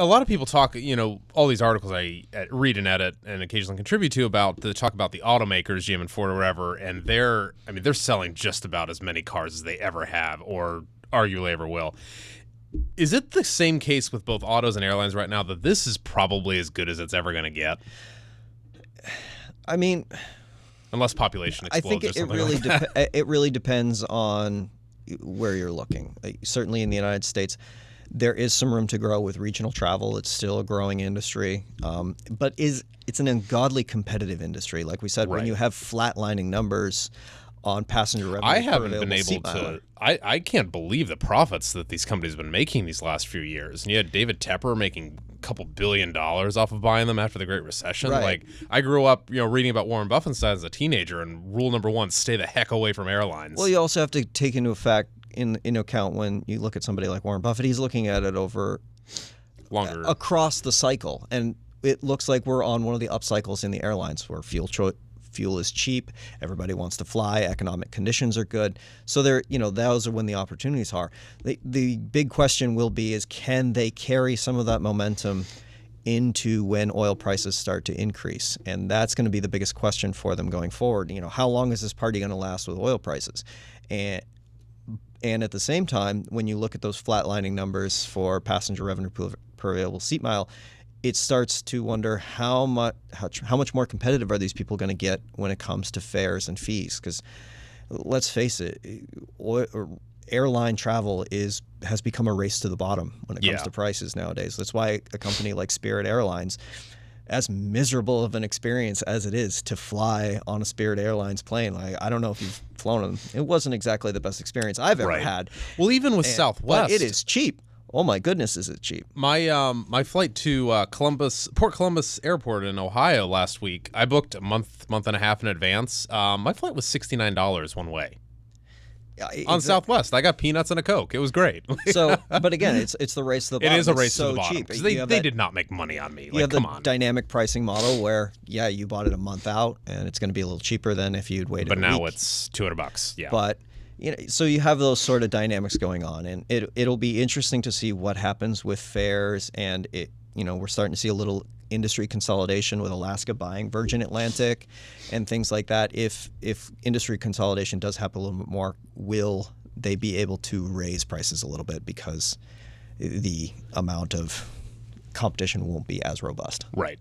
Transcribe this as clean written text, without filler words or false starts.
a lot of people talk, all these articles I read and edit and occasionally contribute to talk about the automakers, GM and Ford or whatever, and they're selling just about as many cars as they ever have or arguably ever will. Is it the same case with both autos and airlines right now that this is probably as good as it's ever going to get? I mean, unless population explodes. I think it really depends on where you're looking. Certainly in the United States, there is some room to grow with regional travel. It's still a growing industry, but it's an ungodly competitive industry. Like we said, when you have flatlining numbers on passenger revenue, I haven't been able to. I can't believe the profits that these companies have been making these last few years. And you had David Tepper making a couple $1 billion off of buying them after the Great Recession. Right. Like, I grew up, reading about Warren Buffett as a teenager, and rule number one: stay the heck away from airlines. Well, you also have to take into account when you look at somebody like Warren Buffett, he's looking at it over longer across the cycle, and it looks like we're on one of the up cycles in the airlines where fuel is cheap, everybody wants to fly, economic conditions are good. So those are when the opportunities are. The big question will be is, can they carry some of that momentum into when oil prices start to increase? And that's going to be the biggest question for them going forward. How long is this party going to last with oil prices? And at the same time, when you look at those flatlining numbers for passenger revenue per available seat mile, it starts to wonder how much more competitive are these people going to get when it comes to fares and fees? Because let's face it, airline travel has become a race to the bottom when it comes to prices nowadays. That's why a company like Spirit Airlines, as miserable of an experience as it is to fly on a Spirit Airlines plane, I don't know if you've flown them. It wasn't exactly the best experience I've ever had. Well, even with Southwest, but it is cheap. Oh my goodness, is it cheap? My flight to Port Columbus Airport in Ohio last week, I booked a month and a half in advance. My flight was $69 one way. On Southwest, I got peanuts and a Coke. It was great. But again, it's the race to the bottom. It is a race to the bottom. Cheap. They did not make money on me. You have the dynamic pricing model where, you bought it a month out, and it's going to be a little cheaper than if you'd waited. But a now week. It's $200. Yeah. But so you have those sort of dynamics going on, and it'll be interesting to see what happens with fares, and we're starting to see a little industry consolidation with Alaska buying Virgin Atlantic and things like that. If industry consolidation does happen a little bit more, will they be able to raise prices a little bit because the amount of competition won't be as robust? Right.